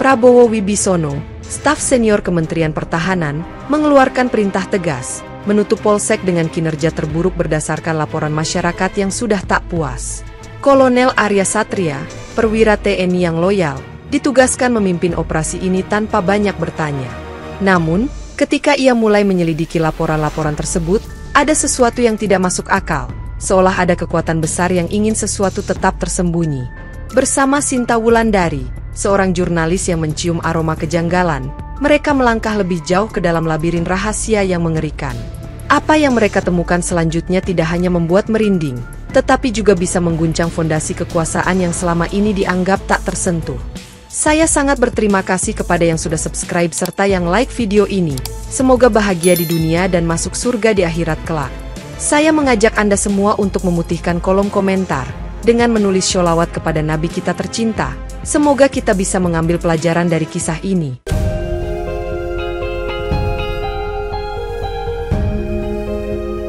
Prabowo Wibisono, staf senior Kementerian Pertahanan, mengeluarkan perintah tegas, menutup Polsek dengan kinerja terburuk berdasarkan laporan masyarakat yang sudah tak puas. Kolonel Arya Satria, perwira TNI yang loyal, ditugaskan memimpin operasi ini tanpa banyak bertanya. Namun, ketika ia mulai menyelidiki laporan-laporan tersebut, ada sesuatu yang tidak masuk akal, seolah ada kekuatan besar yang ingin sesuatu tetap tersembunyi. Bersama Sinta Wulandari, seorang jurnalis yang mencium aroma kejanggalan, mereka melangkah lebih jauh ke dalam labirin rahasia yang mengerikan. Apa yang mereka temukan selanjutnya tidak hanya membuat merinding, tetapi juga bisa mengguncang fondasi kekuasaan yang selama ini dianggap tak tersentuh. Saya sangat berterima kasih kepada yang sudah subscribe serta yang like video ini. Semoga bahagia di dunia dan masuk surga di akhirat kelak. Saya mengajak Anda semua untuk memutihkan kolom komentar dengan menulis sholawat kepada Nabi kita tercinta. Semoga kita bisa mengambil pelajaran dari kisah ini.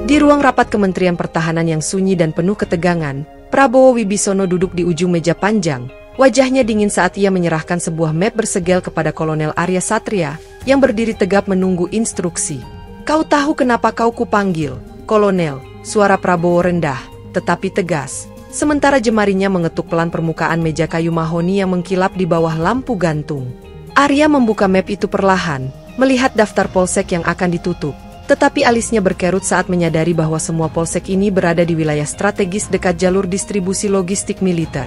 Di ruang rapat Kementerian Pertahanan yang sunyi dan penuh ketegangan, Prabowo Wibisono duduk di ujung meja panjang. Wajahnya dingin saat ia menyerahkan sebuah map bersegel kepada Kolonel Arya Satria, yang berdiri tegap menunggu instruksi. "Kau tahu kenapa kau kupanggil, Kolonel?" Suara Prabowo rendah, tetapi tegas. Sementara jemarinya mengetuk pelan permukaan meja kayu mahoni yang mengkilap di bawah lampu gantung. Arya membuka map itu perlahan, melihat daftar polsek yang akan ditutup. Tetapi alisnya berkerut saat menyadari bahwa semua polsek ini berada di wilayah strategis dekat jalur distribusi logistik militer.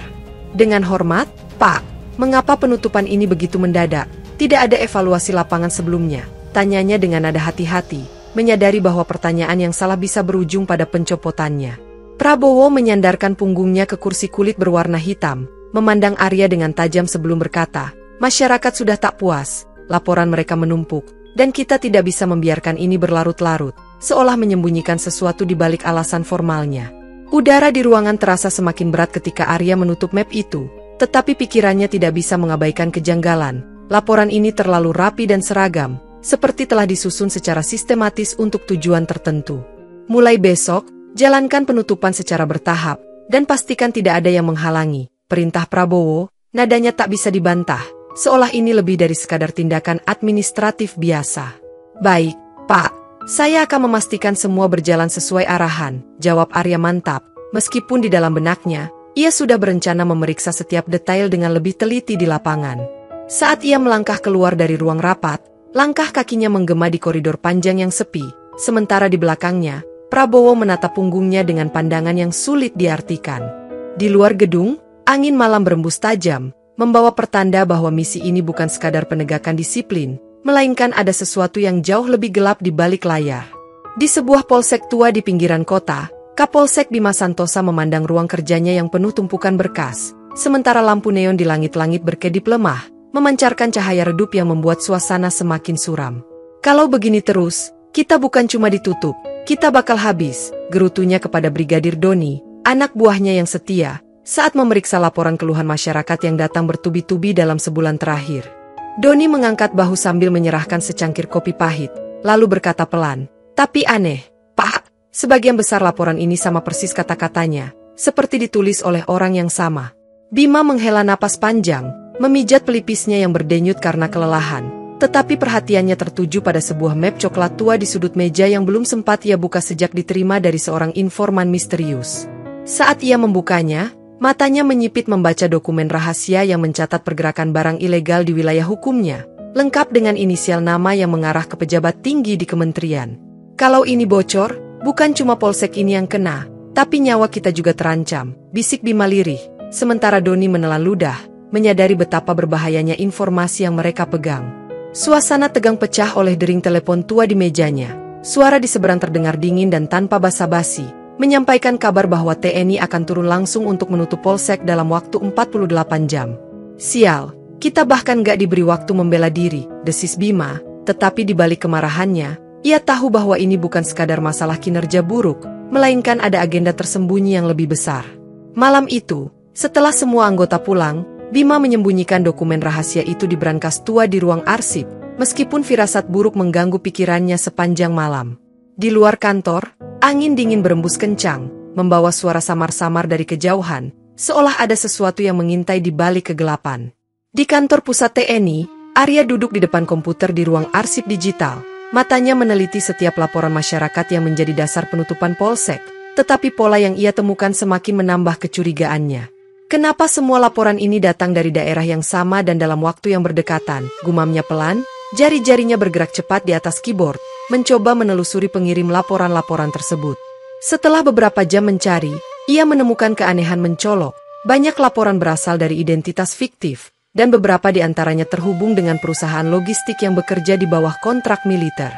Dengan hormat, "Pak, mengapa penutupan ini begitu mendadak? Tidak ada evaluasi lapangan sebelumnya?" Tanyanya dengan nada hati-hati, menyadari bahwa pertanyaan yang salah bisa berujung pada pencopotannya. Prabowo menyandarkan punggungnya ke kursi kulit berwarna hitam, memandang Arya dengan tajam sebelum berkata, "Masyarakat sudah tak puas, laporan mereka menumpuk, dan kita tidak bisa membiarkan ini berlarut-larut," seolah menyembunyikan sesuatu di balik alasan formalnya. Udara di ruangan terasa semakin berat ketika Arya menutup map itu, tetapi pikirannya tidak bisa mengabaikan kejanggalan. Laporan ini terlalu rapi dan seragam, seperti telah disusun secara sistematis untuk tujuan tertentu. "Mulai besok, jalankan penutupan secara bertahap, dan pastikan tidak ada yang menghalangi," perintah Prabowo. Nadanya tak bisa dibantah, seolah ini lebih dari sekadar tindakan administratif biasa. "Baik, Pak. Saya akan memastikan semua berjalan sesuai arahan," jawab Arya mantap. Meskipun di dalam benaknya, ia sudah berencana memeriksa setiap detail dengan lebih teliti di lapangan. Saat ia melangkah keluar dari ruang rapat, langkah kakinya menggema di koridor panjang yang sepi, sementara di belakangnya, Prabowo menatap punggungnya dengan pandangan yang sulit diartikan. Di luar gedung, angin malam berembus tajam, membawa pertanda bahwa misi ini bukan sekadar penegakan disiplin, melainkan ada sesuatu yang jauh lebih gelap di balik layar. Di sebuah polsek tua di pinggiran kota, Kapolsek Bima Santosa memandang ruang kerjanya yang penuh tumpukan berkas, sementara lampu neon di langit-langit berkedip lemah, memancarkan cahaya redup yang membuat suasana semakin suram. "Kalau begini terus, kita bukan cuma ditutup, kita bakal habis," gerutunya kepada Brigadir Doni, anak buahnya yang setia, saat memeriksa laporan keluhan masyarakat yang datang bertubi-tubi dalam sebulan terakhir. Doni mengangkat bahu sambil menyerahkan secangkir kopi pahit, lalu berkata pelan, "Tapi aneh, Pak, sebagian besar laporan ini sama persis kata-katanya, seperti ditulis oleh orang yang sama." Bima menghela napas panjang, memijat pelipisnya yang berdenyut karena kelelahan. Tetapi perhatiannya tertuju pada sebuah map coklat tua di sudut meja yang belum sempat ia buka sejak diterima dari seorang informan misterius. Saat ia membukanya, matanya menyipit membaca dokumen rahasia yang mencatat pergerakan barang ilegal di wilayah hukumnya, lengkap dengan inisial nama yang mengarah ke pejabat tinggi di kementerian. "Kalau ini bocor, bukan cuma polsek ini yang kena, tapi nyawa kita juga terancam," bisik Bima lirih, sementara Doni menelan ludah, menyadari betapa berbahayanya informasi yang mereka pegang. Suasana tegang pecah oleh dering telepon tua di mejanya. Suara di seberang terdengar dingin dan tanpa basa-basi, menyampaikan kabar bahwa TNI akan turun langsung untuk menutup polsek dalam waktu 48 jam. "Sial, kita bahkan gak diberi waktu membela diri," desis Bima, tetapi di balik kemarahannya, ia tahu bahwa ini bukan sekadar masalah kinerja buruk, melainkan ada agenda tersembunyi yang lebih besar. Malam itu, setelah semua anggota pulang, Bima menyembunyikan dokumen rahasia itu di brankas tua di ruang arsip, meskipun firasat buruk mengganggu pikirannya sepanjang malam. Di luar kantor, angin dingin berembus kencang, membawa suara samar-samar dari kejauhan, seolah ada sesuatu yang mengintai di balik kegelapan. Di kantor pusat TNI, Arya duduk di depan komputer di ruang arsip digital. Matanya meneliti setiap laporan masyarakat yang menjadi dasar penutupan polsek, tetapi pola yang ia temukan semakin menambah kecurigaannya. Kenapa semua laporan ini datang dari daerah yang sama dan dalam waktu yang berdekatan? Gumamnya pelan, jari-jarinya bergerak cepat di atas keyboard, mencoba menelusuri pengirim laporan-laporan tersebut. Setelah beberapa jam mencari, ia menemukan keanehan mencolok. Banyak laporan berasal dari identitas fiktif, dan beberapa di antaranya terhubung dengan perusahaan logistik yang bekerja di bawah kontrak militer.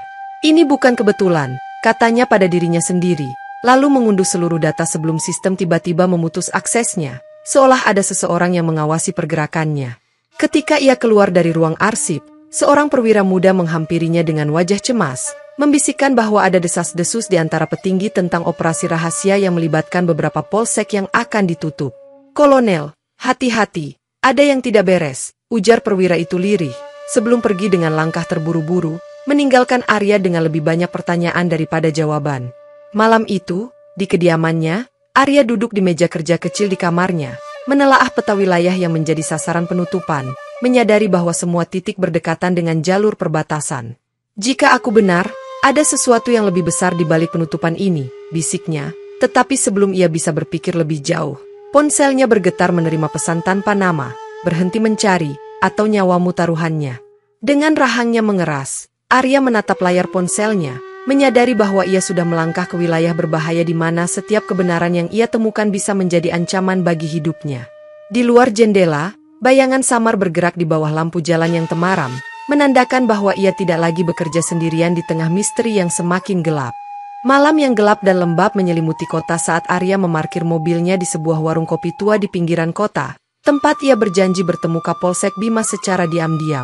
Ini bukan kebetulan, katanya pada dirinya sendiri, lalu mengunduh seluruh data sebelum sistem tiba-tiba memutus aksesnya, seolah ada seseorang yang mengawasi pergerakannya. Ketika ia keluar dari ruang arsip, seorang perwira muda menghampirinya dengan wajah cemas, membisikkan bahwa ada desas-desus di antara petinggi tentang operasi rahasia yang melibatkan beberapa polsek yang akan ditutup. "Kolonel, hati-hati, ada yang tidak beres," ujar perwira itu lirih, sebelum pergi dengan langkah terburu-buru, meninggalkan Arya dengan lebih banyak pertanyaan daripada jawaban. Malam itu, di kediamannya, Arya duduk di meja kerja kecil di kamarnya, menelaah peta wilayah yang menjadi sasaran penutupan, menyadari bahwa semua titik berdekatan dengan jalur perbatasan. "Jika aku benar, ada sesuatu yang lebih besar di balik penutupan ini," bisiknya, tetapi sebelum ia bisa berpikir lebih jauh, ponselnya bergetar menerima pesan tanpa nama, "Berhenti mencari," atau "Nyawamu taruhannya." Dengan rahangnya mengeras, Arya menatap layar ponselnya, menyadari bahwa ia sudah melangkah ke wilayah berbahaya di mana setiap kebenaran yang ia temukan bisa menjadi ancaman bagi hidupnya. Di luar jendela, bayangan samar bergerak di bawah lampu jalan yang temaram, menandakan bahwa ia tidak lagi bekerja sendirian di tengah misteri yang semakin gelap. Malam yang gelap dan lembab menyelimuti kota saat Arya memarkir mobilnya di sebuah warung kopi tua di pinggiran kota, tempat ia berjanji bertemu Kapolsek Bima secara diam-diam.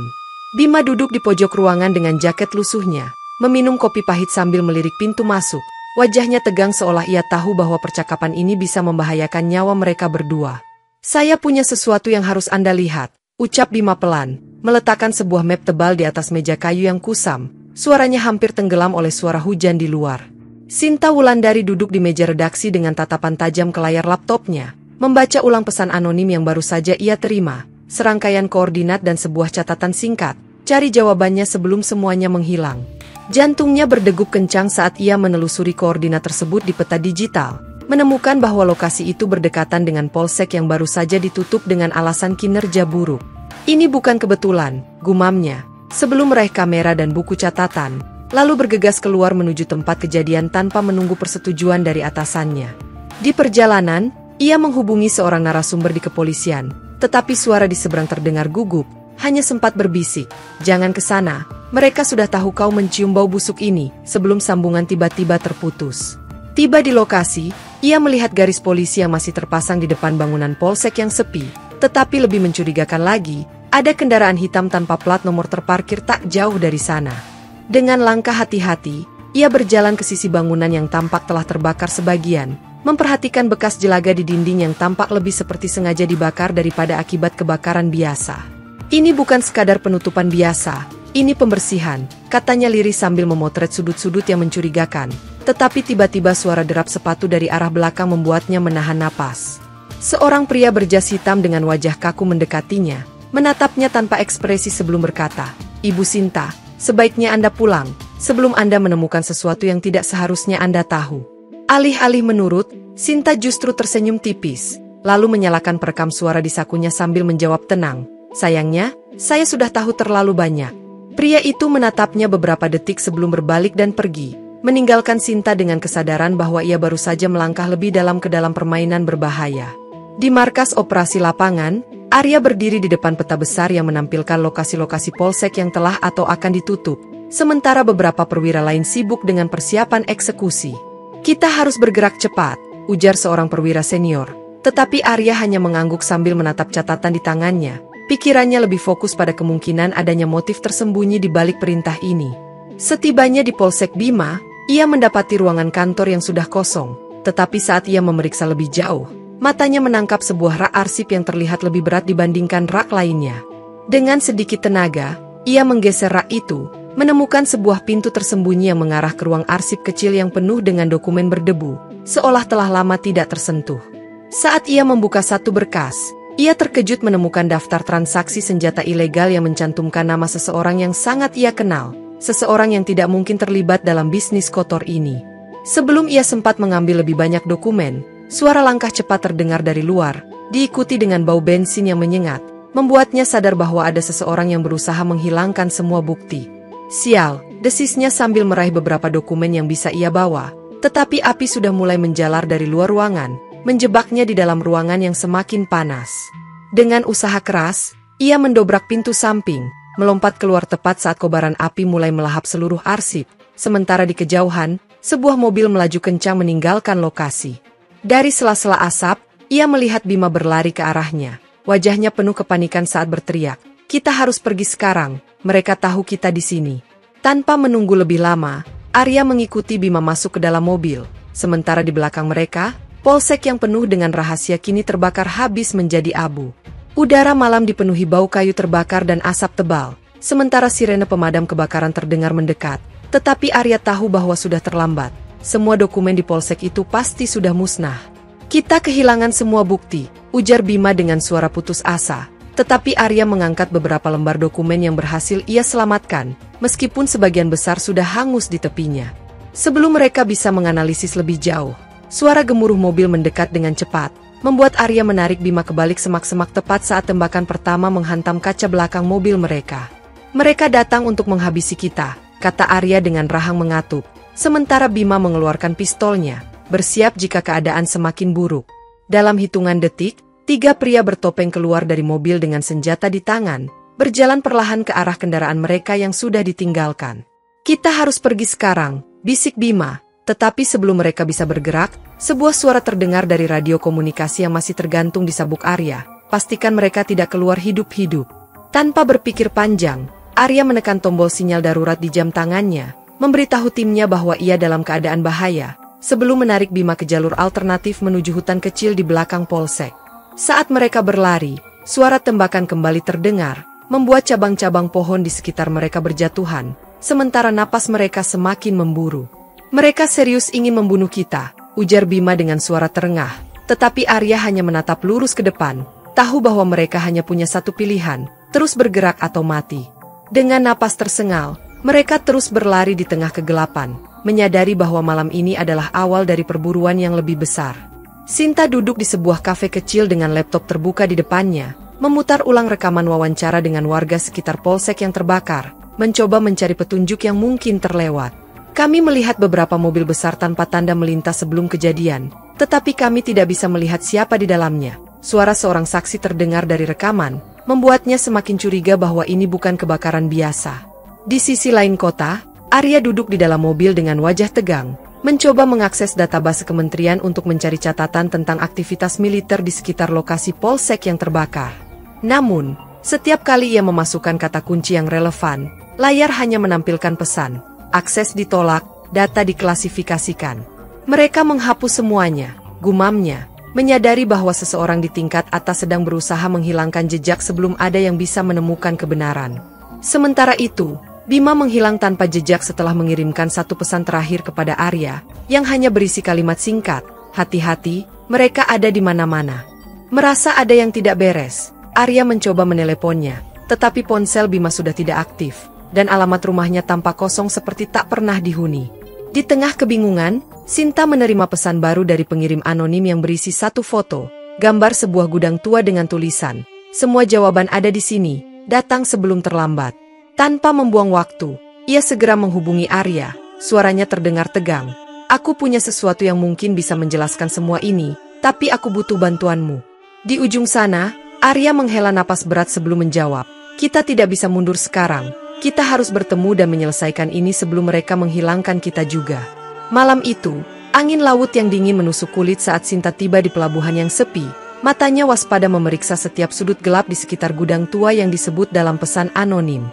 Bima duduk di pojok ruangan dengan jaket lusuhnya, meminum kopi pahit sambil melirik pintu masuk. Wajahnya tegang seolah ia tahu bahwa percakapan ini bisa membahayakan nyawa mereka berdua. "Saya punya sesuatu yang harus Anda lihat," ucap Bima pelan, meletakkan sebuah map tebal di atas meja kayu yang kusam. Suaranya hampir tenggelam oleh suara hujan di luar. Sinta Wulandari duduk di meja redaksi dengan tatapan tajam ke layar laptopnya, membaca ulang pesan anonim yang baru saja ia terima, serangkaian koordinat dan sebuah catatan singkat. Cari jawabannya sebelum semuanya menghilang. Jantungnya berdegup kencang saat ia menelusuri koordinat tersebut di peta digital, menemukan bahwa lokasi itu berdekatan dengan polsek yang baru saja ditutup dengan alasan kinerja buruk. "Ini bukan kebetulan," gumamnya, sebelum meraih kamera dan buku catatan, lalu bergegas keluar menuju tempat kejadian tanpa menunggu persetujuan dari atasannya. Di perjalanan, ia menghubungi seorang narasumber di kepolisian, tetapi suara di seberang terdengar gugup, hanya sempat berbisik, "Jangan ke sana, mereka sudah tahu kau mencium bau busuk ini," sebelum sambungan tiba-tiba terputus. Tiba di lokasi, ia melihat garis polisi yang masih terpasang di depan bangunan polsek yang sepi, tetapi lebih mencurigakan lagi, ada kendaraan hitam tanpa plat nomor terparkir tak jauh dari sana. Dengan langkah hati-hati, ia berjalan ke sisi bangunan yang tampak telah terbakar sebagian, memperhatikan bekas jelaga di dinding yang tampak lebih seperti sengaja dibakar daripada akibat kebakaran biasa. "Ini bukan sekadar penutupan biasa, ini pembersihan," katanya lirih sambil memotret sudut-sudut yang mencurigakan, tetapi tiba-tiba suara derap sepatu dari arah belakang membuatnya menahan napas. Seorang pria berjas hitam dengan wajah kaku mendekatinya, menatapnya tanpa ekspresi sebelum berkata, "Ibu Sinta, sebaiknya Anda pulang, sebelum Anda menemukan sesuatu yang tidak seharusnya Anda tahu." Alih-alih menurut, Sinta justru tersenyum tipis, lalu menyalakan perekam suara di sakunya sambil menjawab tenang, "Sayangnya, saya sudah tahu terlalu banyak." Pria itu menatapnya beberapa detik sebelum berbalik dan pergi, meninggalkan Sinta dengan kesadaran bahwa ia baru saja melangkah lebih dalam ke dalam permainan berbahaya. Di markas operasi lapangan, Arya berdiri di depan peta besar yang menampilkan lokasi-lokasi polsek yang telah atau akan ditutup, sementara beberapa perwira lain sibuk dengan persiapan eksekusi. "Kita harus bergerak cepat," ujar seorang perwira senior, tetapi Arya hanya mengangguk sambil menatap catatan di tangannya. Pikirannya lebih fokus pada kemungkinan adanya motif tersembunyi di balik perintah ini. Setibanya di Polsek Bima, ia mendapati ruangan kantor yang sudah kosong, tetapi saat ia memeriksa lebih jauh, matanya menangkap sebuah rak arsip yang terlihat lebih berat dibandingkan rak lainnya. Dengan sedikit tenaga, ia menggeser rak itu, menemukan sebuah pintu tersembunyi yang mengarah ke ruang arsip kecil yang penuh dengan dokumen berdebu, seolah telah lama tidak tersentuh. Saat ia membuka satu berkas, Ia terkejut menemukan daftar transaksi senjata ilegal yang mencantumkan nama seseorang yang sangat ia kenal, seseorang yang tidak mungkin terlibat dalam bisnis kotor ini. Sebelum ia sempat mengambil lebih banyak dokumen, suara langkah cepat terdengar dari luar, diikuti dengan bau bensin yang menyengat, membuatnya sadar bahwa ada seseorang yang berusaha menghilangkan semua bukti. Sial, desisnya sambil meraih beberapa dokumen yang bisa ia bawa, tetapi api sudah mulai menjalar dari luar ruangan, menjebaknya di dalam ruangan yang semakin panas. Dengan usaha keras, ia mendobrak pintu samping, melompat keluar tepat saat kobaran api mulai melahap seluruh arsip, sementara di kejauhan, sebuah mobil melaju kencang meninggalkan lokasi. Dari sela-sela asap, ia melihat Bima berlari ke arahnya. Wajahnya penuh kepanikan saat berteriak, "Kita harus pergi sekarang, mereka tahu kita di sini." Tanpa menunggu lebih lama, Arya mengikuti Bima masuk ke dalam mobil, sementara di belakang mereka, polsek yang penuh dengan rahasia kini terbakar habis menjadi abu. Udara malam dipenuhi bau kayu terbakar dan asap tebal, sementara sirene pemadam kebakaran terdengar mendekat. Tetapi Arya tahu bahwa sudah terlambat. Semua dokumen di polsek itu pasti sudah musnah. "Kita kehilangan semua bukti," ujar Bima dengan suara putus asa. Tetapi Arya mengangkat beberapa lembar dokumen yang berhasil ia selamatkan, meskipun sebagian besar sudah hangus di tepinya. Sebelum mereka bisa menganalisis lebih jauh, suara gemuruh mobil mendekat dengan cepat, membuat Arya menarik Bima kebalik semak-semak tepat saat tembakan pertama menghantam kaca belakang mobil mereka. "Mereka datang untuk menghabisi kita," kata Arya dengan rahang mengatup, sementara Bima mengeluarkan pistolnya, bersiap jika keadaan semakin buruk. Dalam hitungan detik, 3 pria bertopeng keluar dari mobil dengan senjata di tangan, berjalan perlahan ke arah kendaraan mereka yang sudah ditinggalkan. "Kita harus pergi sekarang," bisik Bima. Tetapi sebelum mereka bisa bergerak, sebuah suara terdengar dari radio komunikasi yang masih tergantung di sabuk Arya. "Pastikan mereka tidak keluar hidup-hidup." Tanpa berpikir panjang, Arya menekan tombol sinyal darurat di jam tangannya, memberitahu timnya bahwa ia dalam keadaan bahaya, sebelum menarik Bima ke jalur alternatif menuju hutan kecil di belakang polsek. Saat mereka berlari, suara tembakan kembali terdengar, membuat cabang-cabang pohon di sekitar mereka berjatuhan, sementara napas mereka semakin memburu. "Mereka serius ingin membunuh kita," ujar Bima dengan suara terengah, tetapi Arya hanya menatap lurus ke depan, tahu bahwa mereka hanya punya satu pilihan, terus bergerak atau mati. Dengan napas tersengal, mereka terus berlari di tengah kegelapan, menyadari bahwa malam ini adalah awal dari perburuan yang lebih besar. Sinta duduk di sebuah kafe kecil dengan laptop terbuka di depannya, memutar ulang rekaman wawancara dengan warga sekitar polsek yang terbakar, mencoba mencari petunjuk yang mungkin terlewat. "Kami melihat beberapa mobil besar tanpa tanda melintas sebelum kejadian, tetapi kami tidak bisa melihat siapa di dalamnya." Suara seorang saksi terdengar dari rekaman, membuatnya semakin curiga bahwa ini bukan kebakaran biasa. Di sisi lain kota, Arya duduk di dalam mobil dengan wajah tegang, mencoba mengakses database kementerian untuk mencari catatan tentang aktivitas militer di sekitar lokasi polsek yang terbakar. Namun, setiap kali ia memasukkan kata kunci yang relevan, layar hanya menampilkan pesan, "Akses ditolak, data diklasifikasikan." "Mereka menghapus semuanya," gumamnya, menyadari bahwa seseorang di tingkat atas sedang berusaha menghilangkan jejak sebelum ada yang bisa menemukan kebenaran. Sementara itu, Bima menghilang tanpa jejak setelah mengirimkan satu pesan terakhir kepada Arya, yang hanya berisi kalimat singkat, "Hati-hati, mereka ada di mana-mana." Merasa ada yang tidak beres, Arya mencoba meneleponnya, tetapi ponsel Bima sudah tidak aktif, dan alamat rumahnya tampak kosong seperti tak pernah dihuni. Di tengah kebingungan, Sinta menerima pesan baru dari pengirim anonim yang berisi satu foto, gambar sebuah gudang tua dengan tulisan, "Semua jawaban ada di sini, datang sebelum terlambat." Tanpa membuang waktu, ia segera menghubungi Arya, suaranya terdengar tegang. "Aku punya sesuatu yang mungkin bisa menjelaskan semua ini, tapi aku butuh bantuanmu." Di ujung sana, Arya menghela napas berat sebelum menjawab, "Kita tidak bisa mundur sekarang, kita harus bertemu dan menyelesaikan ini sebelum mereka menghilangkan kita juga." Malam itu, angin laut yang dingin menusuk kulit saat Sinta tiba di pelabuhan yang sepi, matanya waspada memeriksa setiap sudut gelap di sekitar gudang tua yang disebut dalam pesan anonim.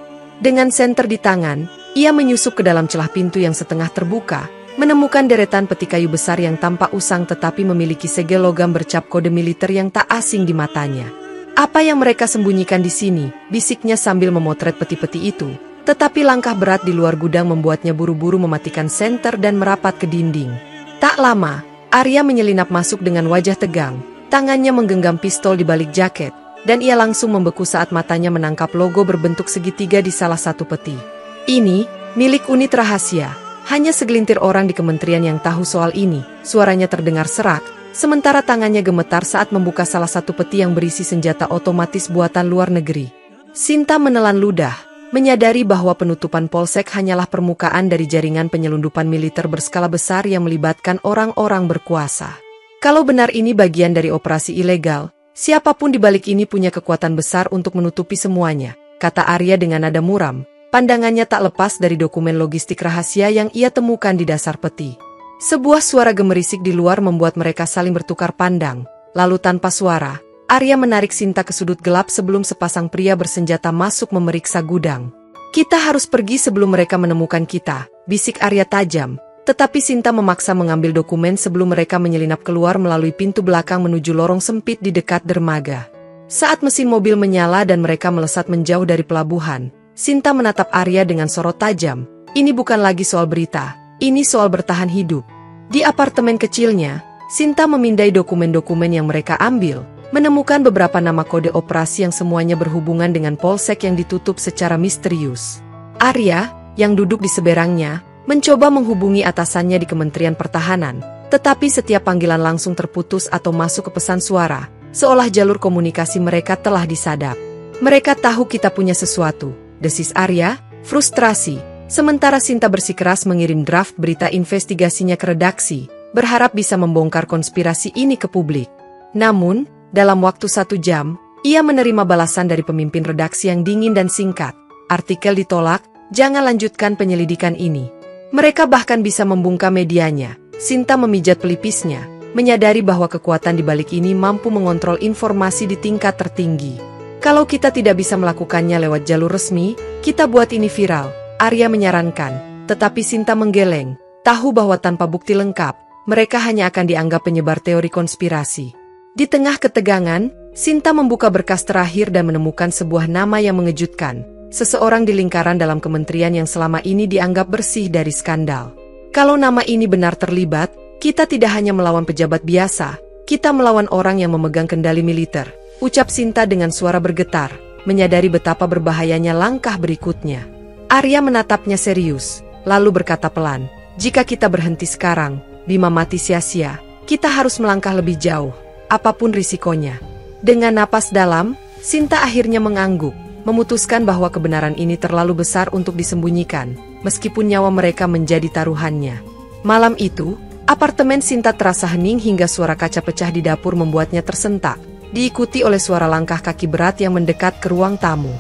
Dengan senter di tangan, ia menyusup ke dalam celah pintu yang setengah terbuka, menemukan deretan peti kayu besar yang tampak usang tetapi memiliki segel logam bercap kode militer yang tak asing di matanya. "Apa yang mereka sembunyikan di sini?" bisiknya sambil memotret peti-peti itu, tetapi langkah berat di luar gudang membuatnya buru-buru mematikan senter dan merapat ke dinding. Tak lama, Arya menyelinap masuk dengan wajah tegang, Tangannya menggenggam pistol di balik jaket, dan ia langsung membeku saat matanya menangkap logo berbentuk segitiga di salah satu peti. Ini, milik unit rahasia. Hanya segelintir orang di kementerian yang tahu soal ini. Suaranya terdengar serak, sementara tangannya gemetar saat membuka salah satu peti yang berisi senjata otomatis buatan luar negeri. Sinta menelan ludah, menyadari bahwa penutupan polsek hanyalah permukaan dari jaringan penyelundupan militer berskala besar yang melibatkan orang-orang berkuasa. Kalau benar ini bagian dari operasi ilegal, siapapun di balik ini punya kekuatan besar untuk menutupi semuanya, kata Arya dengan nada muram. Pandangannya tak lepas dari dokumen logistik rahasia yang ia temukan di dasar peti. Sebuah suara gemerisik di luar membuat mereka saling bertukar pandang. Lalu tanpa suara, Arya menarik Sinta ke sudut gelap sebelum sepasang pria bersenjata masuk memeriksa gudang. Kita harus pergi sebelum mereka menemukan kita, bisik Arya tajam. Tetapi Sinta memaksa mengambil dokumen sebelum mereka menyelinap keluar melalui pintu belakang menuju lorong sempit di dekat dermaga. Saat mesin mobil menyala dan mereka melesat menjauh dari pelabuhan, Sinta menatap Arya dengan sorot tajam. Ini bukan lagi soal berita, ini soal bertahan hidup. Di apartemen kecilnya, Sinta memindai dokumen-dokumen yang mereka ambil, menemukan beberapa nama kode operasi yang semuanya berhubungan dengan polsek yang ditutup secara misterius. Arya, yang duduk di seberangnya, mencoba menghubungi atasannya di Kementerian Pertahanan, tetapi setiap panggilan langsung terputus atau masuk ke pesan suara, seolah jalur komunikasi mereka telah disadap. Mereka tahu kita punya sesuatu, desis Arya, frustrasi, sementara Sinta bersikeras mengirim draft berita investigasinya ke redaksi, berharap bisa membongkar konspirasi ini ke publik. Namun, dalam waktu 1 jam, ia menerima balasan dari pemimpin redaksi yang dingin dan singkat. Artikel ditolak, jangan lanjutkan penyelidikan ini. Mereka bahkan bisa membungkam medianya. Sinta memijat pelipisnya, menyadari bahwa kekuatan di balik ini mampu mengontrol informasi di tingkat tertinggi. Kalau kita tidak bisa melakukannya lewat jalur resmi, kita buat ini viral, Arya menyarankan. Tetapi Sinta menggeleng, tahu bahwa tanpa bukti lengkap, mereka hanya akan dianggap penyebar teori konspirasi. Di tengah ketegangan, Sinta membuka berkas terakhir dan menemukan sebuah nama yang mengejutkan. Seseorang di lingkaran dalam kementerian yang selama ini dianggap bersih dari skandal. Kalau nama ini benar terlibat, kita tidak hanya melawan pejabat biasa, kita melawan orang yang memegang kendali militer, ucap Sinta dengan suara bergetar, menyadari betapa berbahayanya langkah berikutnya. Arya menatapnya serius, lalu berkata pelan, jika kita berhenti sekarang, Bima mati sia-sia, kita harus melangkah lebih jauh, apapun risikonya. Dengan napas dalam, Sinta akhirnya mengangguk, memutuskan bahwa kebenaran ini terlalu besar untuk disembunyikan, meskipun nyawa mereka menjadi taruhannya. Malam itu, apartemen Sinta terasa hening hingga suara kaca pecah di dapur membuatnya tersentak, diikuti oleh suara langkah kaki berat yang mendekat ke ruang tamu.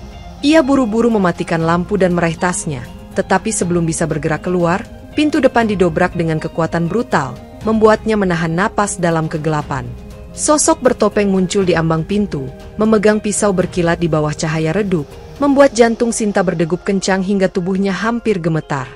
Ia buru-buru mematikan lampu dan meraih tasnya, tetapi sebelum bisa bergerak keluar, pintu depan didobrak dengan kekuatan brutal, membuatnya menahan napas dalam kegelapan. Sosok bertopeng muncul di ambang pintu, memegang pisau berkilat di bawah cahaya redup, membuat jantung Sinta berdegup kencang hingga tubuhnya hampir gemetar.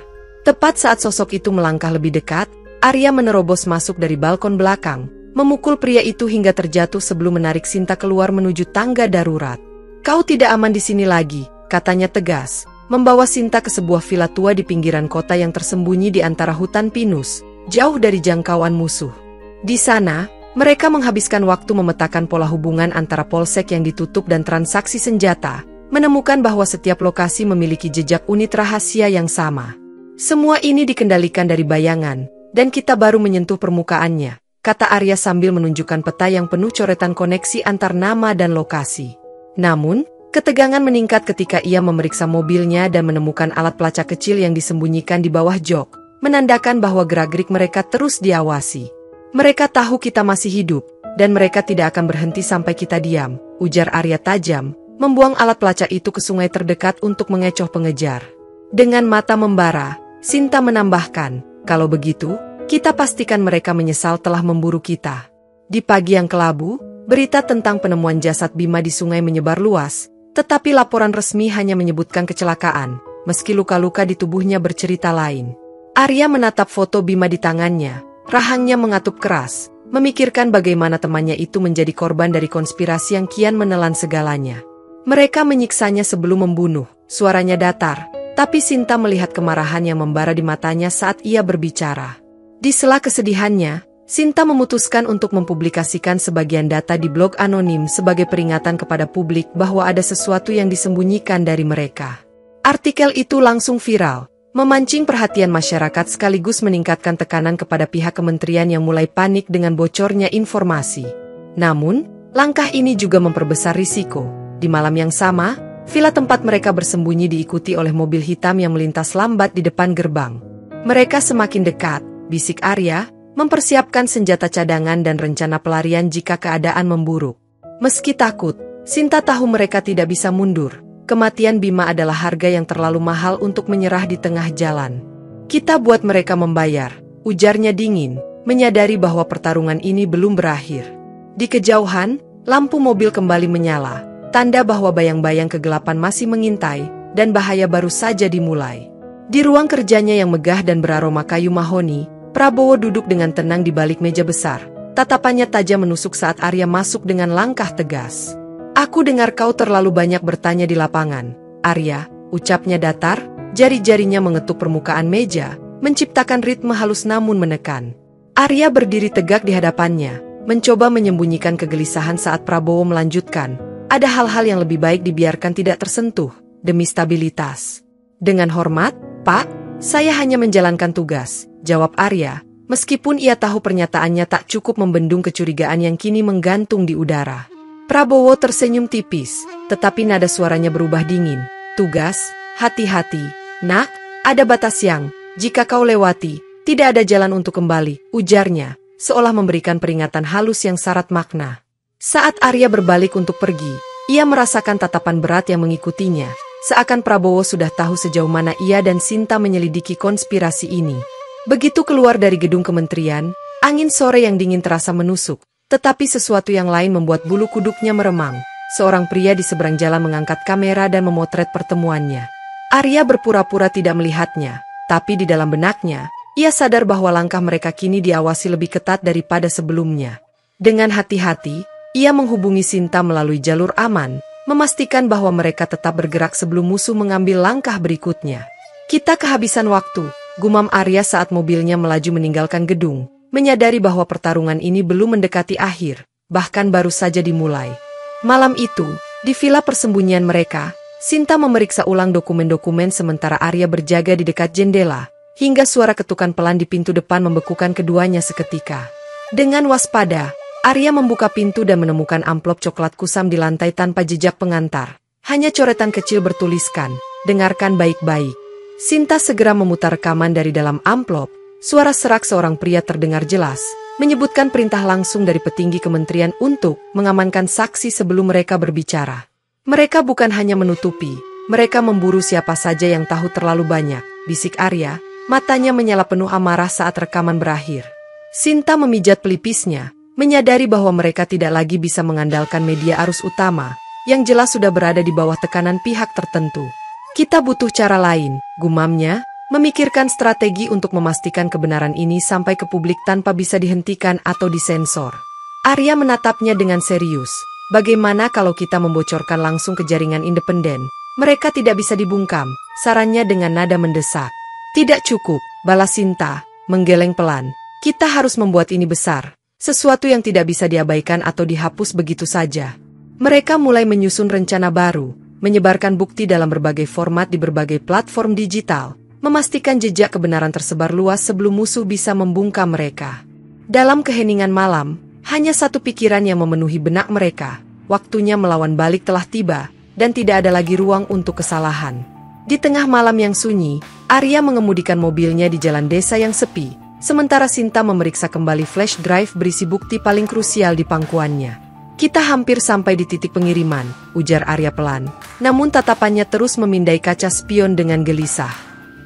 Tepat saat sosok itu melangkah lebih dekat, Arya menerobos masuk dari balkon belakang, memukul pria itu hingga terjatuh sebelum menarik Sinta keluar menuju tangga darurat. Kau tidak aman di sini lagi, katanya tegas, membawa Sinta ke sebuah villa tua di pinggiran kota yang tersembunyi di antara hutan pinus, jauh dari jangkauan musuh. Di sana, mereka menghabiskan waktu memetakan pola hubungan antara polsek yang ditutup dan transaksi senjata, menemukan bahwa setiap lokasi memiliki jejak unit rahasia yang sama. Semua ini dikendalikan dari bayangan, dan kita baru menyentuh permukaannya, kata Arya sambil menunjukkan peta yang penuh coretan koneksi antar nama dan lokasi. Namun, ketegangan meningkat ketika ia memeriksa mobilnya dan menemukan alat pelacak kecil yang disembunyikan di bawah jok, menandakan bahwa gerak-gerik mereka terus diawasi. Mereka tahu kita masih hidup, dan mereka tidak akan berhenti sampai kita diam, ujar Arya tajam, membuang alat pelacak itu ke sungai terdekat untuk mengecoh pengejar. Dengan mata membara, Sinta menambahkan, kalau begitu, kita pastikan mereka menyesal telah memburu kita. Di pagi yang kelabu, berita tentang penemuan jasad Bima di sungai menyebar luas, tetapi laporan resmi hanya menyebutkan kecelakaan, meski luka-luka di tubuhnya bercerita lain. Arya menatap foto Bima di tangannya. Rahangnya mengatup keras, memikirkan bagaimana temannya itu menjadi korban dari konspirasi yang kian menelan segalanya. Mereka menyiksanya sebelum membunuh, suaranya datar, tapi Sinta melihat kemarahan yang membara di matanya saat ia berbicara. Di sela kesedihannya, Sinta memutuskan untuk mempublikasikan sebagian data di blog anonim sebagai peringatan kepada publik bahwa ada sesuatu yang disembunyikan dari mereka. Artikel itu langsung viral, memancing perhatian masyarakat sekaligus meningkatkan tekanan kepada pihak kementerian yang mulai panik dengan bocornya informasi. Namun, langkah ini juga memperbesar risiko. Di malam yang sama, villa tempat mereka bersembunyi diikuti oleh mobil hitam yang melintas lambat di depan gerbang. Mereka semakin dekat, bisik Arya, mempersiapkan senjata cadangan dan rencana pelarian jika keadaan memburuk. Meski takut, Sinta tahu mereka tidak bisa mundur. Kematian Bima adalah harga yang terlalu mahal untuk menyerah di tengah jalan. Kita buat mereka membayar, ujarnya dingin, menyadari bahwa pertarungan ini belum berakhir. Di kejauhan, lampu mobil kembali menyala, tanda bahwa bayang-bayang kegelapan masih mengintai, dan bahaya baru saja dimulai. Di ruang kerjanya yang megah dan beraroma kayu mahoni, Prabowo duduk dengan tenang di balik meja besar. Tatapannya tajam menusuk saat Arya masuk dengan langkah tegas. "Aku dengar kau terlalu banyak bertanya di lapangan, Arya," ucapnya datar, jari-jarinya mengetuk permukaan meja, menciptakan ritme halus namun menekan. Arya berdiri tegak di hadapannya, mencoba menyembunyikan kegelisahan saat Prabowo melanjutkan, "Ada hal-hal yang lebih baik dibiarkan tidak tersentuh, demi stabilitas." "Dengan hormat, Pak, saya hanya menjalankan tugas," jawab Arya, meskipun ia tahu pernyataannya tak cukup membendung kecurigaan yang kini menggantung di udara. Prabowo tersenyum tipis, tetapi nada suaranya berubah dingin. "Tugas, hati-hati, nak, ada batas yang, jika kau lewati, tidak ada jalan untuk kembali," ujarnya, seolah memberikan peringatan halus yang syarat makna. Saat Arya berbalik untuk pergi, ia merasakan tatapan berat yang mengikutinya, seakan Prabowo sudah tahu sejauh mana ia dan Sinta menyelidiki konspirasi ini. Begitu keluar dari gedung kementerian, angin sore yang dingin terasa menusuk, tetapi sesuatu yang lain membuat bulu kuduknya meremang. Seorang pria di seberang jalan mengangkat kamera dan memotret pertemuannya. Arya berpura-pura tidak melihatnya, tapi di dalam benaknya, ia sadar bahwa langkah mereka kini diawasi lebih ketat daripada sebelumnya. Dengan hati-hati, ia menghubungi Sinta melalui jalur aman, memastikan bahwa mereka tetap bergerak sebelum musuh mengambil langkah berikutnya. "Kita kehabisan waktu," gumam Arya saat mobilnya melaju meninggalkan gedung, menyadari bahwa pertarungan ini belum mendekati akhir, bahkan baru saja dimulai. Malam itu, di villa persembunyian mereka, Sinta memeriksa ulang dokumen-dokumen sementara Arya berjaga di dekat jendela, hingga suara ketukan pelan di pintu depan membekukan keduanya seketika. Dengan waspada, Arya membuka pintu dan menemukan amplop coklat kusam di lantai tanpa jejak pengantar. Hanya coretan kecil bertuliskan, "Dengarkan baik-baik." Sinta segera memutar rekaman dari dalam amplop. Suara serak seorang pria terdengar jelas, menyebutkan perintah langsung dari petinggi kementerian untuk mengamankan saksi sebelum mereka berbicara. "Mereka bukan hanya menutupi, mereka memburu siapa saja yang tahu terlalu banyak," bisik Arya, matanya menyala penuh amarah saat rekaman berakhir. Sinta memijat pelipisnya, menyadari bahwa mereka tidak lagi bisa mengandalkan media arus utama, yang jelas sudah berada di bawah tekanan pihak tertentu. "Kita butuh cara lain," gumamnya, memikirkan strategi untuk memastikan kebenaran ini sampai ke publik tanpa bisa dihentikan atau disensor. Arya menatapnya dengan serius. "Bagaimana kalau kita membocorkan langsung ke jaringan independen? Mereka tidak bisa dibungkam," sarannya dengan nada mendesak. "Tidak cukup," balas Sinta, menggeleng pelan. "Kita harus membuat ini besar, sesuatu yang tidak bisa diabaikan atau dihapus begitu saja." Mereka mulai menyusun rencana baru, menyebarkan bukti dalam berbagai format di berbagai platform digital, memastikan jejak kebenaran tersebar luas sebelum musuh bisa membungkam mereka. Dalam keheningan malam, hanya satu pikiran yang memenuhi benak mereka, waktunya melawan balik telah tiba, dan tidak ada lagi ruang untuk kesalahan. Di tengah malam yang sunyi, Arya mengemudikan mobilnya di jalan desa yang sepi, sementara Sinta memeriksa kembali flash drive berisi bukti paling krusial di pangkuannya. "Kita hampir sampai di titik pengiriman," ujar Arya pelan, namun tatapannya terus memindai kaca spion dengan gelisah.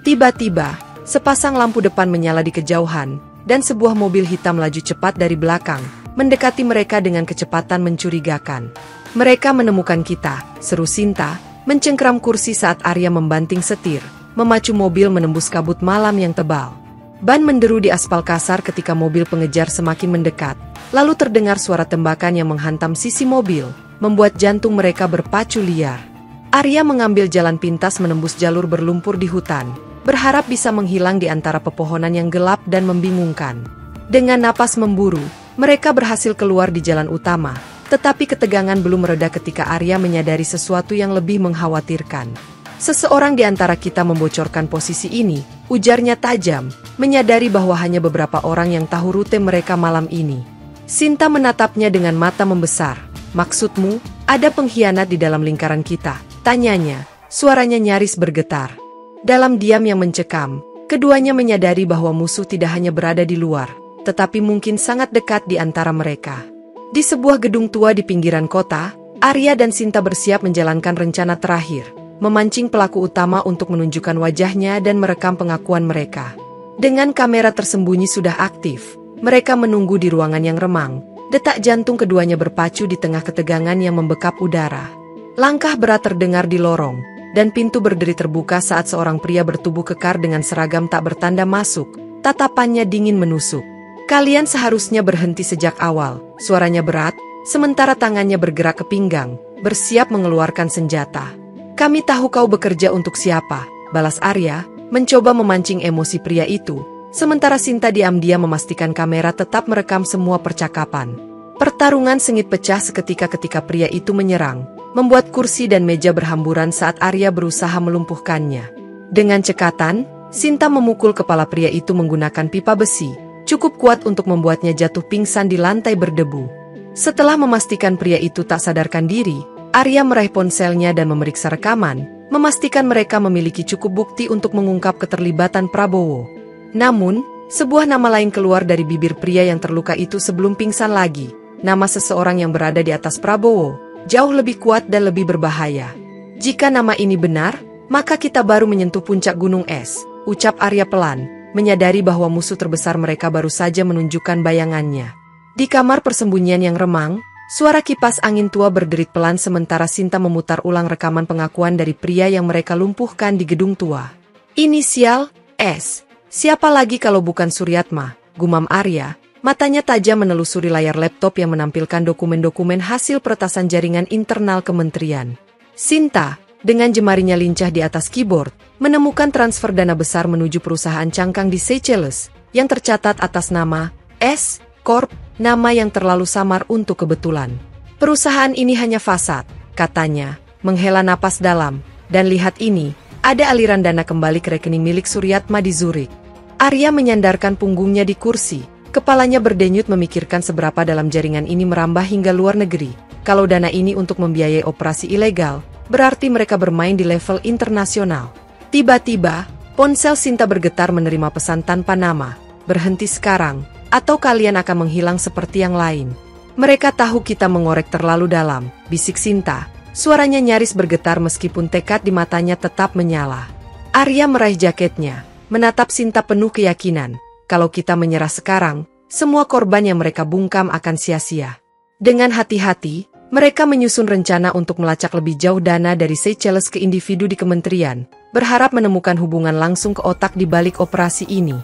Tiba-tiba, sepasang lampu depan menyala di kejauhan, dan sebuah mobil hitam laju cepat dari belakang, mendekati mereka dengan kecepatan mencurigakan. "Mereka menemukan kita," seru Sinta, mencengkeram kursi saat Arya membanting setir, memacu mobil menembus kabut malam yang tebal. Ban menderu di aspal kasar ketika mobil pengejar semakin mendekat, lalu terdengar suara tembakan yang menghantam sisi mobil, membuat jantung mereka berpacu liar. Arya mengambil jalan pintas menembus jalur berlumpur di hutan, berharap bisa menghilang di antara pepohonan yang gelap dan membingungkan. Dengan napas memburu, mereka berhasil keluar di jalan utama, tetapi ketegangan belum mereda ketika Arya menyadari sesuatu yang lebih mengkhawatirkan. Seseorang di antara kita membocorkan posisi ini, ujarnya tajam, menyadari bahwa hanya beberapa orang yang tahu rute mereka malam ini. Sinta menatapnya dengan mata membesar. Maksudmu, ada pengkhianat di dalam lingkaran kita? Tanyanya, suaranya nyaris bergetar. Dalam diam yang mencekam, keduanya menyadari bahwa musuh tidak hanya berada di luar, tetapi mungkin sangat dekat di antara mereka. Di sebuah gedung tua di pinggiran kota, Arya dan Sinta bersiap menjalankan rencana terakhir, memancing pelaku utama untuk menunjukkan wajahnya dan merekam pengakuan mereka. Dengan kamera tersembunyi sudah aktif, mereka menunggu di ruangan yang remang. Detak jantung keduanya berpacu di tengah ketegangan yang membekap udara. Langkah berat terdengar di lorong, dan pintu berderi terbuka saat seorang pria bertubuh kekar dengan seragam tak bertanda masuk. Tatapannya dingin menusuk. Kalian seharusnya berhenti sejak awal, suaranya berat, sementara tangannya bergerak ke pinggang, bersiap mengeluarkan senjata. Kami tahu kau bekerja untuk siapa, balas Arya, mencoba memancing emosi pria itu, sementara Sinta diam-diam memastikan kamera tetap merekam semua percakapan. Pertarungan sengit pecah seketika ketika pria itu menyerang, membuat kursi dan meja berhamburan saat Arya berusaha melumpuhkannya. Dengan cekatan, Sinta memukul kepala pria itu menggunakan pipa besi, cukup kuat untuk membuatnya jatuh pingsan di lantai berdebu. Setelah memastikan pria itu tak sadarkan diri, Arya meraih ponselnya dan memeriksa rekaman, memastikan mereka memiliki cukup bukti untuk mengungkap keterlibatan Prabowo. Namun, sebuah nama lain keluar dari bibir pria yang terluka itu sebelum pingsan lagi. Nama seseorang yang berada di atas Prabowo, jauh lebih kuat dan lebih berbahaya. Jika nama ini benar, maka kita baru menyentuh puncak gunung es, ucap Arya pelan, menyadari bahwa musuh terbesar mereka baru saja menunjukkan bayangannya. Di kamar persembunyian yang remang, suara kipas angin tua berderit pelan sementara Sinta memutar ulang rekaman pengakuan dari pria yang mereka lumpuhkan di gedung tua. Inisial, S. Siapa lagi kalau bukan Suryatma, gumam Arya, matanya tajam menelusuri layar laptop yang menampilkan dokumen-dokumen hasil peretasan jaringan internal kementerian. Sinta, dengan jemarinya lincah di atas keyboard, menemukan transfer dana besar menuju perusahaan cangkang di Seychelles, yang tercatat atas nama S. Corp, nama yang terlalu samar untuk kebetulan. Perusahaan ini hanya fasad, katanya, menghela napas dalam, dan lihat ini, ada aliran dana kembali ke rekening milik Suryatma di Zurich. Arya menyandarkan punggungnya di kursi, kepalanya berdenyut memikirkan seberapa dalam jaringan ini merambah hingga luar negeri. Kalau dana ini untuk membiayai operasi ilegal, berarti mereka bermain di level internasional. Tiba-tiba, ponsel Sinta bergetar menerima pesan tanpa nama, berhenti sekarang, atau kalian akan menghilang seperti yang lain. Mereka tahu kita mengorek terlalu dalam, bisik Sinta, suaranya nyaris bergetar meskipun tekad di matanya tetap menyala. Arya meraih jaketnya, menatap Sinta penuh keyakinan, kalau kita menyerah sekarang, semua korban yang mereka bungkam akan sia-sia. Dengan hati-hati, mereka menyusun rencana untuk melacak lebih jauh dana dari Seychelles ke individu di kementerian, berharap menemukan hubungan langsung ke otak di balik operasi ini.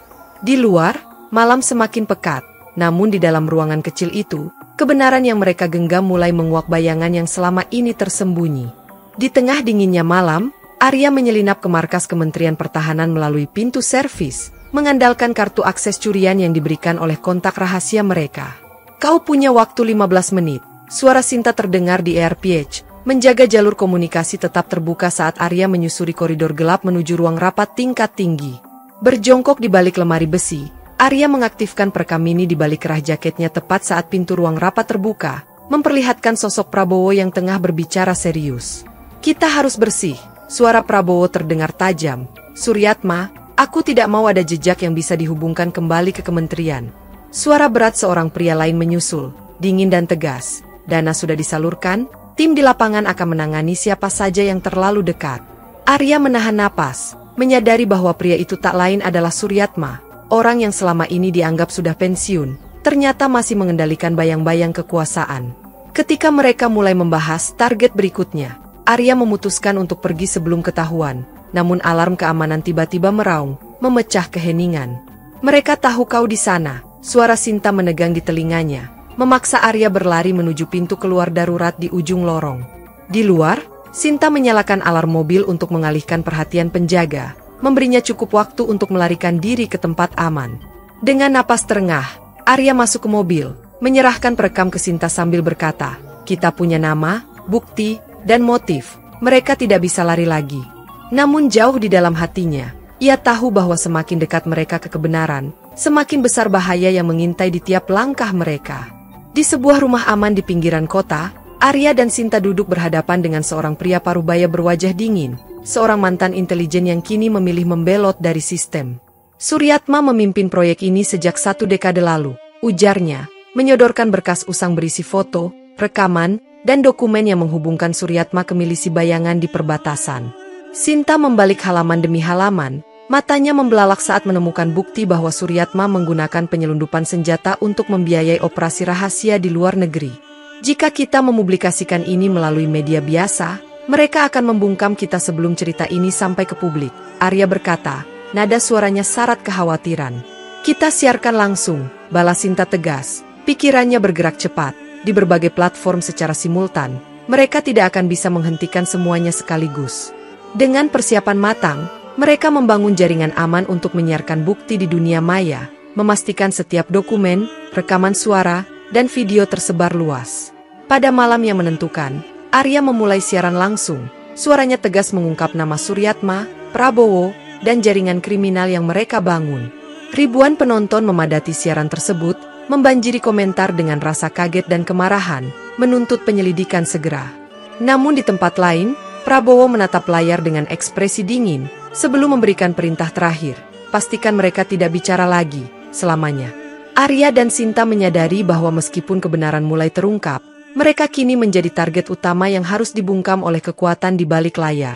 Di luar, malam semakin pekat, namun di dalam ruangan kecil itu, kebenaran yang mereka genggam mulai menguak bayangan yang selama ini tersembunyi. Di tengah dinginnya malam, Arya menyelinap ke markas Kementerian Pertahanan melalui pintu servis, mengandalkan kartu akses curian yang diberikan oleh kontak rahasia mereka. Kau punya waktu 15 menit, suara Sinta terdengar di AirPH, menjaga jalur komunikasi tetap terbuka saat Arya menyusuri koridor gelap menuju ruang rapat tingkat tinggi. Berjongkok di balik lemari besi, Arya mengaktifkan perekam mini di balik kerah jaketnya tepat saat pintu ruang rapat terbuka, memperlihatkan sosok Prabowo yang tengah berbicara serius. Kita harus bersih, suara Prabowo terdengar tajam. Suryatma, aku tidak mau ada jejak yang bisa dihubungkan kembali ke kementerian. Suara berat seorang pria lain menyusul, dingin dan tegas. Dana sudah disalurkan, tim di lapangan akan menangani siapa saja yang terlalu dekat. Arya menahan napas, menyadari bahwa pria itu tak lain adalah Suryatma, orang yang selama ini dianggap sudah pensiun, ternyata masih mengendalikan bayang-bayang kekuasaan. Ketika mereka mulai membahas target berikutnya, Arya memutuskan untuk pergi sebelum ketahuan, namun alarm keamanan tiba-tiba meraung, memecah keheningan. Mereka tahu kau di sana, suara Sinta menegang di telinganya, memaksa Arya berlari menuju pintu keluar darurat di ujung lorong. Di luar, Sinta menyalakan alarm mobil untuk mengalihkan perhatian penjaga, memberinya cukup waktu untuk melarikan diri ke tempat aman. Dengan napas terengah, Arya masuk ke mobil, menyerahkan perekam ke Sinta sambil berkata, "Kita punya nama, bukti, dan motif. Mereka tidak bisa lari lagi." Namun jauh di dalam hatinya, ia tahu bahwa semakin dekat mereka ke kebenaran, semakin besar bahaya yang mengintai di tiap langkah mereka. Di sebuah rumah aman di pinggiran kota, Arya dan Sinta duduk berhadapan dengan seorang pria parubaya berwajah dingin, seorang mantan intelijen yang kini memilih membelot dari sistem. "Suryatma memimpin proyek ini sejak 1 dekade lalu," ujarnya, menyodorkan berkas usang berisi foto, rekaman, dan dokumen yang menghubungkan Suryatma ke milisi bayangan di perbatasan. Sinta membalik halaman demi halaman, matanya membelalak saat menemukan bukti bahwa Suryatma menggunakan penyelundupan senjata untuk membiayai operasi rahasia di luar negeri. "Jika kita mempublikasikan ini melalui media biasa, mereka akan membungkam kita sebelum cerita ini sampai ke publik," Arya berkata, nada suaranya syarat kekhawatiran. "Kita siarkan langsung," balas Sinta tegas, pikirannya bergerak cepat, di berbagai platform secara simultan. Mereka tidak akan bisa menghentikan semuanya sekaligus. Dengan persiapan matang, mereka membangun jaringan aman untuk menyiarkan bukti di dunia maya, memastikan setiap dokumen, rekaman suara, dan video tersebar luas. Pada malam yang menentukan, Arya memulai siaran langsung. Suaranya tegas mengungkap nama Suryatma, Prabowo, dan jaringan kriminal yang mereka bangun. Ribuan penonton memadati siaran tersebut, membanjiri komentar dengan rasa kaget dan kemarahan, menuntut penyelidikan segera. Namun di tempat lain, Prabowo menatap layar dengan ekspresi dingin, sebelum memberikan perintah terakhir, "Pastikan mereka tidak bicara lagi, selamanya." Arya dan Sinta menyadari bahwa meskipun kebenaran mulai terungkap, mereka kini menjadi target utama yang harus dibungkam oleh kekuatan di balik layar.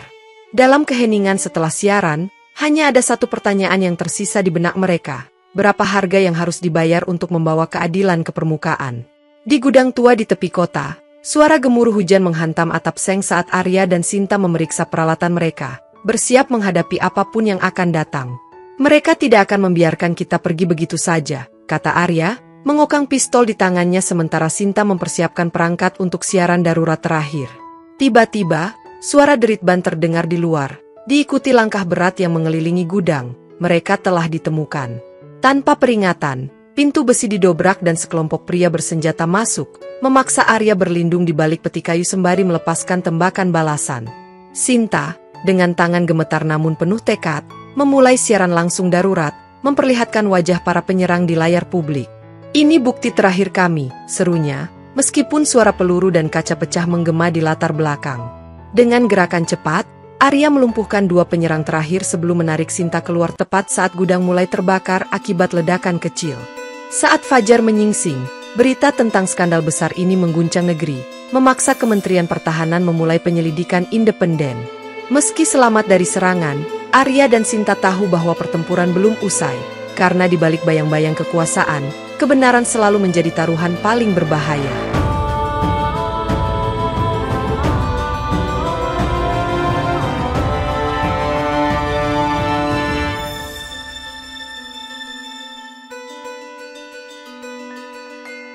Dalam keheningan setelah siaran, hanya ada satu pertanyaan yang tersisa di benak mereka. Berapa harga yang harus dibayar untuk membawa keadilan ke permukaan? Di gudang tua di tepi kota, suara gemuruh hujan menghantam atap seng saat Arya dan Sinta memeriksa peralatan mereka, bersiap menghadapi apapun yang akan datang. "Mereka tidak akan membiarkan kita pergi begitu saja," kata Arya, mengokang pistol di tangannya sementara Sinta mempersiapkan perangkat untuk siaran darurat terakhir. Tiba-tiba, suara derit ban terdengar di luar, diikuti langkah berat yang mengelilingi gudang. Mereka telah ditemukan. Tanpa peringatan, pintu besi didobrak dan sekelompok pria bersenjata masuk, memaksa Arya berlindung di balik peti kayu sembari melepaskan tembakan balasan. Sinta, dengan tangan gemetar namun penuh tekad, memulai siaran langsung darurat, memperlihatkan wajah para penyerang di layar publik. "Ini bukti terakhir kami," serunya, meskipun suara peluru dan kaca pecah menggema di latar belakang. Dengan gerakan cepat, Arya melumpuhkan 2 penyerang terakhir sebelum menarik Sinta keluar tepat saat gudang mulai terbakar akibat ledakan kecil. Saat fajar menyingsing, berita tentang skandal besar ini mengguncang negeri, memaksa Kementerian Pertahanan memulai penyelidikan independen. Meski selamat dari serangan, Arya dan Sinta tahu bahwa pertempuran belum usai, karena di balik bayang-bayang kekuasaan, kebenaran selalu menjadi taruhan paling berbahaya.